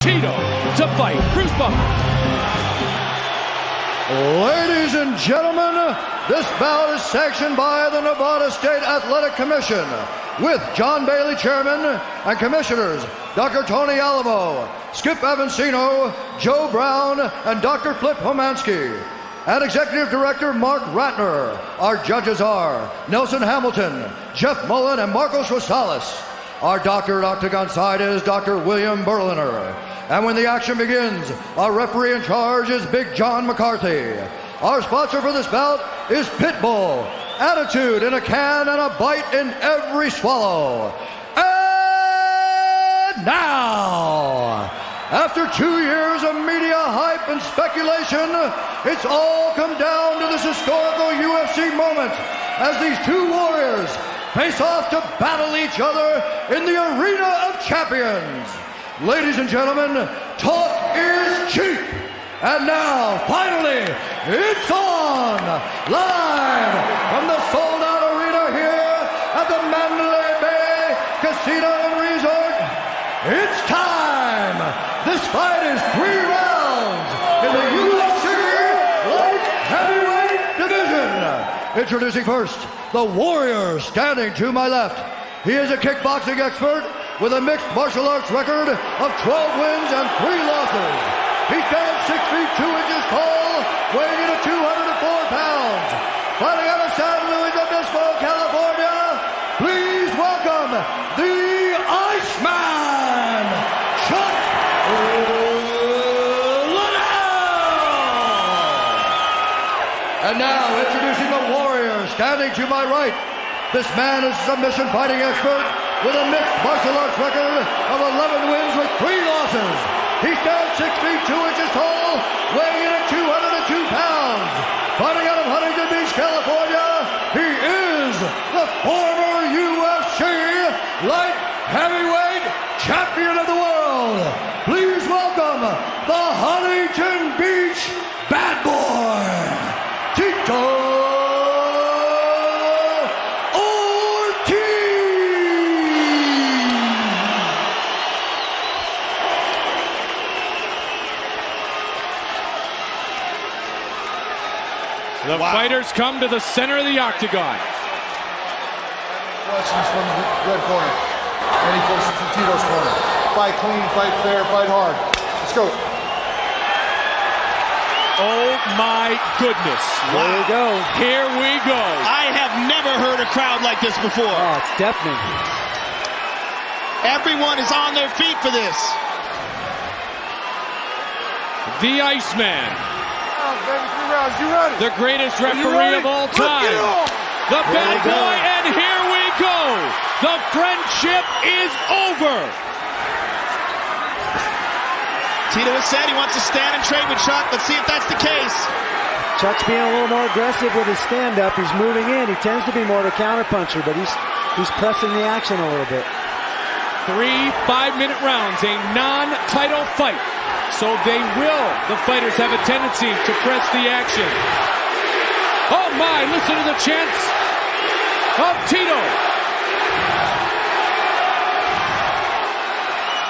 Tito to fight Bruce Buffer. Ladies and gentlemen, this bout is sanctioned by the Nevada State Athletic Commission with John Bailey, Chairman, and Commissioners Dr. Tony Alamo, Skip Avancino, Joe Brown, and Dr. Flip Homansky, and Executive Director Mark Ratner. Our judges are Nelson Hamilton, Jeff Mullen, and Marcos Rosales. Our doctor at Octagon side is Dr. William Berliner. And when the action begins, our referee in charge is Big John McCarthy. Our sponsor for this bout is Pitbull. Attitude in a can and a bite in every swallow. And now, after 2 years of media hype and speculation, it's all come down to this historical UFC moment as these two warriors face off to battle each other in the Arena of Champions. Ladies and gentlemen, talk is cheap. And now, finally, it's on! Live from the sold-out arena here at the Mandalay Bay Casino and Resort. It's time! This fight is 3 rounds in the UFC Light Heavyweight Division. Introducing first, the Warrior standing to my left. He is a kickboxing expert with a mixed martial arts record of 12 wins and 3 losses. He stands 6 feet 2 inches tall, weighing in at 204 pounds. Fighting out of San Luis Obispo, California, please welcome the Iceman, Chuck Liddell! And now, introducing the Warrior, standing to my right. This man is a submission fighting expert with a mixed martial arts record of 11 wins with 3 losses. He stands 6 feet 2 inches tall, weighing in at 202 pounds. Fighting out of Huntington Beach, California, he is the former UFC Light Heavyweight Champion of the World. Please welcome the Huntington Beach Bad Boy, Tito. The fighters come to the center of the octagon. Questions from the red corner. Any questions from Tito's corner? Fight clean, fight fair, fight hard. Let's go. Oh my goodness. Wow. Here we go. Here we go. I have never heard a crowd like this before. Oh, it's deafening. Everyone is on their feet for this. The Iceman. You ready? The greatest referee of all time. The Bad Boy, and here we go. The friendship is over. Tito has said he wants to stand and trade with Chuck. Let's see if that's the case. Chuck's being a little more aggressive with his stand-up. He's moving in. He tends to be more of a counter-puncher, but he's pressing the action a little bit. 3 5-minute rounds, a non-title fight. So the fighters have a tendency to press the action. Oh my, listen to the chants of Tito.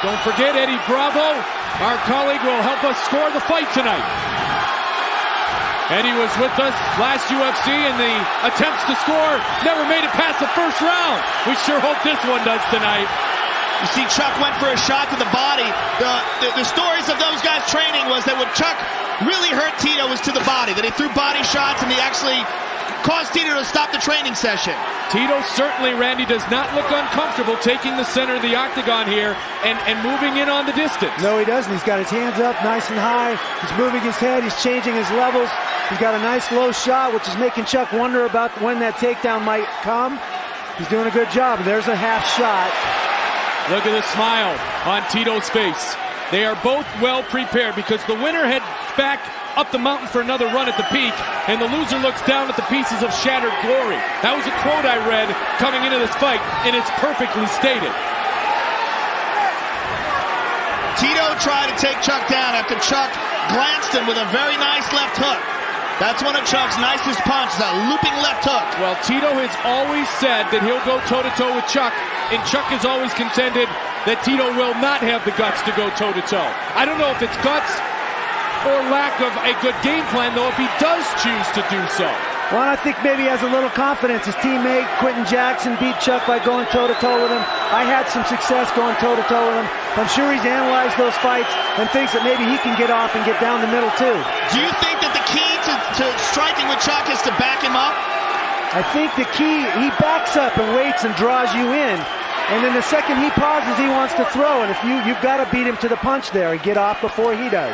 Don't forget Eddie Bravo, our colleague, will help us score the fight tonight. Eddie was with us last UFC, and the attempts to score never made it past the first round. We sure hope this one does tonight. You see, Chuck went for a shot to the body. The stories of those guys training was that when Chuck really hurt Tito was to the body, that he threw body shots and he actually caused Tito to stop the training session. Tito certainly, Randy, does not look uncomfortable taking the center of the octagon here and moving in on the distance. No, he doesn't. He's got his hands up nice and high. He's moving his head. He's changing his levels. He's got a nice low shot, which is making Chuck wonder about when that takedown might come. He's doing a good job. There's a half shot. Look at the smile on Tito's face. They are both well prepared because the winner heads back up the mountain for another run at the peak, and the loser looks down at the pieces of shattered glory. That was a quote I read coming into this fight, and it's perfectly stated. Tito tried to take Chuck down after Chuck glanced him with a very nice left hook. That's one of Chuck's nicest punches, that looping left hook. Well, Tito has always said that he'll go toe-to-toe with Chuck, and Chuck has always contended that Tito will not have the guts to go toe-to-toe. I don't know if it's guts or lack of a good game plan, though, if he does choose to do so. Well, I think maybe he has a little confidence. His teammate, Quentin Jackson, beat Chuck by going toe-to-toe with him. I had some success going toe-to-toe with him. I'm sure he's analyzed those fights and thinks that maybe he can get off and get down the middle, too. Do you think that the key to striking with Chuck is to back him up? I think the key, he backs up and waits and draws you in. And then the second he pauses, he wants to throw. And if you've got to beat him to the punch there and get off before he does.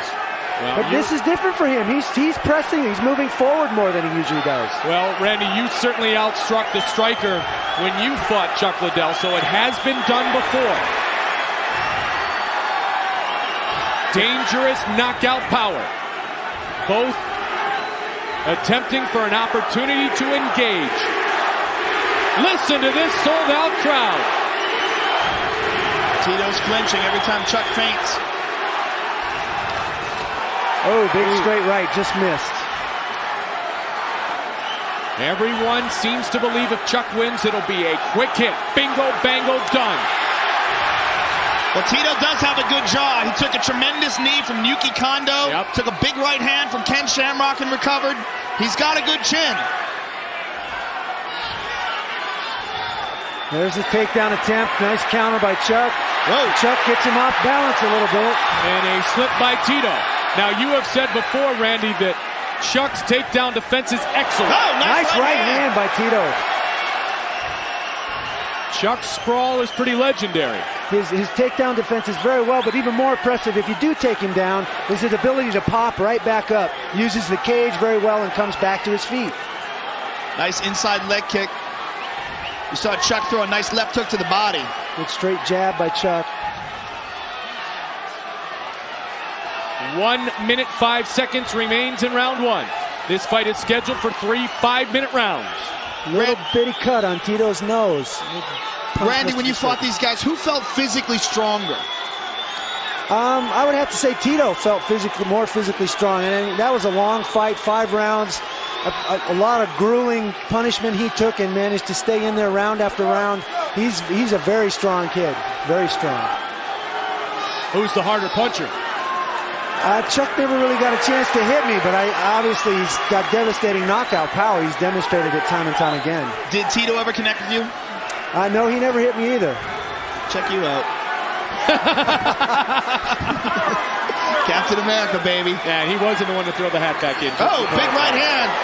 Well, but this is different for him. He's pressing. He's moving forward more than he usually does. Well, Randy, you certainly outstruck the striker when you fought Chuck Liddell, so it has been done before. Dangerous knockout power. Both attempting for an opportunity to engage. Listen to this sold-out crowd. Tito's flinching every time Chuck feints. Oh, big straight right, just missed. Everyone seems to believe if Chuck wins, it'll be a quick hit. Bingo, bango, done. Well, Tito does have a good jaw. He took a tremendous knee from Yuki Kondo. Yep. Took a big right hand from Ken Shamrock and recovered. He's got a good chin. There's a takedown attempt. Nice counter by Chuck. Whoa. Chuck gets him off balance a little bit. And a slip by Tito. Now, you have said before, Randy, that Chuck's takedown defense is excellent. Oh, nice right hand by Tito. Chuck's sprawl is pretty legendary. His takedown defense is very well, but even more impressive if you do take him down is his ability to pop right back up. Uses the cage very well and comes back to his feet. Nice inside leg kick. You saw Chuck throw a nice left hook to the body. Good straight jab by Chuck. 1 minute 5 seconds remains in round one. This fight is scheduled for 3 5-minute rounds. Little bitty cut on Tito's nose. Randy, when you fought these guys, who felt physically stronger? I would have to say Tito felt more physically strong. And that was a long fight, 5 rounds. A lot of grueling punishment he took and managed to stay in there round after round. He's a very strong kid. Very strong. Who's the harder puncher? Chuck never really got a chance to hit me, but obviously he's got devastating knockout power. He's demonstrated it time and time again. Did Tito ever connect with you? No, he never hit me either. Check you out. Captain America, baby. Yeah, he wasn't the one to throw the hat back in. Oh, big right hand.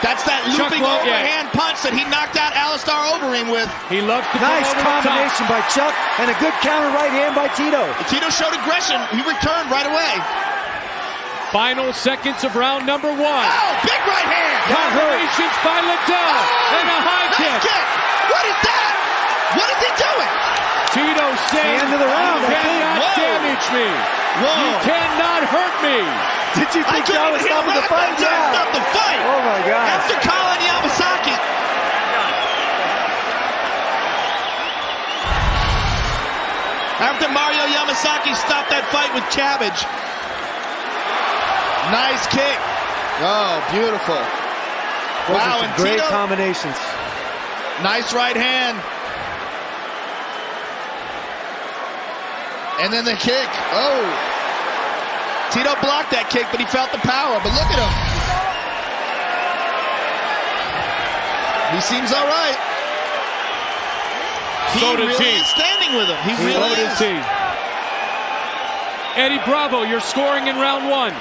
That's that looping overhand punch that he knocked out Alistair Overeem with. He loves to nice combination by Chuck and a good counter right hand by Tito. Tito showed aggression. He returned right away. Final seconds of round number 1. Oh, big right hand. Combinations by Liddell and a high kick. What is that? What is he doing? Tito saying, end of the round, you cannot damage me. Whoa. You cannot hurt me. Did you think that was stopping the fight? Yeah. Stop the fight. Oh my God. After Colin Yamasaki. After Mario Yamasaki stopped that fight with cabbage. Nice kick. Oh, beautiful. Those wow, are and great Tito, combinations. nice right hand. And then the kick. Oh. Tito blocked that kick, but he felt the power. But look at him. He seems all right. So does he. Is standing with him. He really is. So does he. Eddie Bravo, you're scoring in round 1.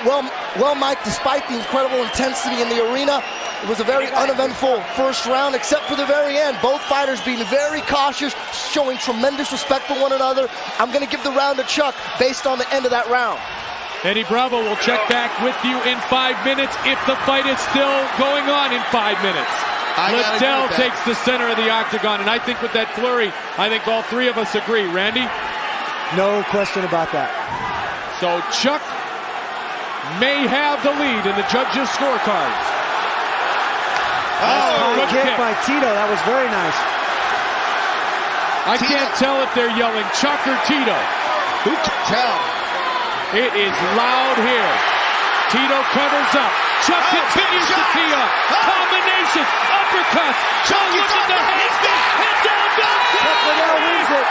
Well, Mike, despite the incredible intensity in the arena, it was a very uneventful first round, except for the very end. Both fighters being very cautious, showing tremendous respect for one another. I'm going to give the round to Chuck based on the end of that round. Eddie Bravo will check back with you in 5 minutes if the fight is still going on in 5 minutes. Liddell takes the center of the octagon, and I think with that flurry, I think all 3 of us agree. Randy? No question about that. So Chuck may have the lead in the judges' scorecards. Oh, good kick by Tito. That was very nice. I can't tell if they're yelling Chuck or Tito. Who can tell? It is loud here. Tito covers up. Chuck continues to tee up. Combination, uppercuts, shoulders in the head, and down goes Chuck Liddell wins it.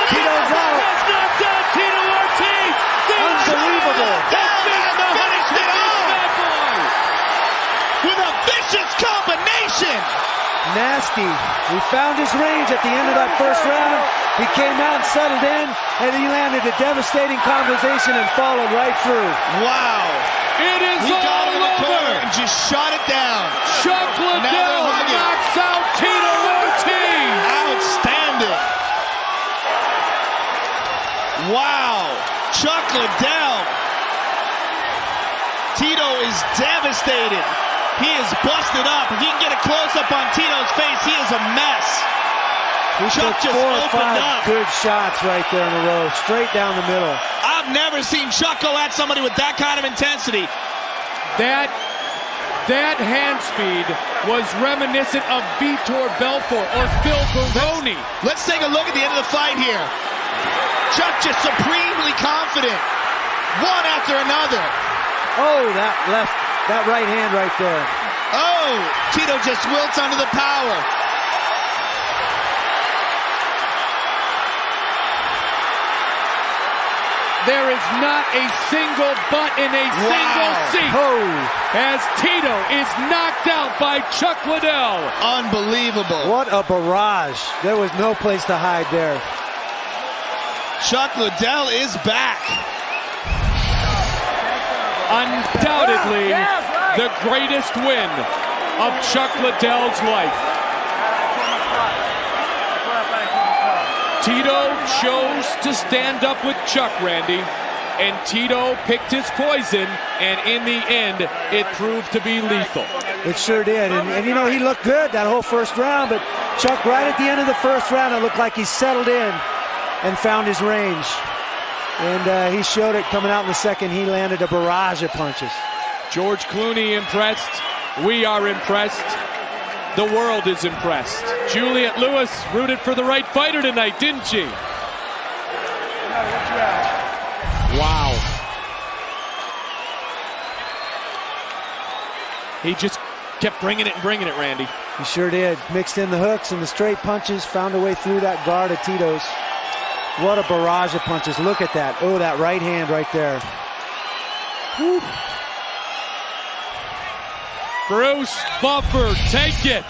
Tito's out. That's knocked down Tito Ortiz. Unbelievable. Finished it all with a vicious combination. Nasty. He found his range at the end of that first round. He came out and settled in, and he landed a devastating combination and followed right through. Wow. It is He got all in the corner over. and just shot it down. Chuck Liddell knocks out Tito Ortiz. Outstanding. Wow. Chuck Liddell. Tito is devastated. He is busted up. If you can get a close-up on Tito's face, he is a mess. He Chuck took just 4 or opened 5 up. good shots right there in a row, straight down the middle. I've never seen Chuck go at somebody with that kind of intensity. That hand speed was reminiscent of Vitor Belfort or Phil Baroni. Let's take a look at the end of the fight here. Chuck just supremely confident. One after another. Oh, that right hand right there. Oh, Tito just wilts under the power. There is not a single butt in a single seat as Tito is knocked out by Chuck Liddell. Unbelievable. What a barrage. There was no place to hide there. Chuck Liddell is back. Undoubtedly the greatest win of Chuck Liddell's life. Tito chose to stand up with Chuck, Randy, and Tito picked his poison, and in the end, it proved to be lethal. It sure did, and you know, he looked good that whole first round, but Chuck, right at the end of the first round, it looked like he settled in and found his range. And he showed it coming out in the second. He landed a barrage of punches. George Clooney impressed. We are impressed. The world is impressed. Juliette Lewis rooted for the right fighter tonight, didn't she? Wow. He just kept bringing it and bringing it, Randy. He sure did. Mixed in the hooks and the straight punches, found a way through that guard of Tito's. What a barrage of punches. Look at that. Oh, that right hand right there. Whew. Bruce Buffer, take it.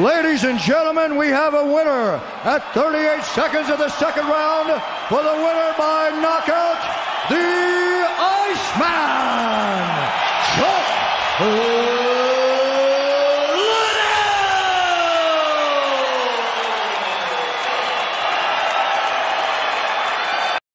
Ladies and gentlemen, we have a winner at 38 seconds of the second round for the winner by knockout, the Iceman, Chuck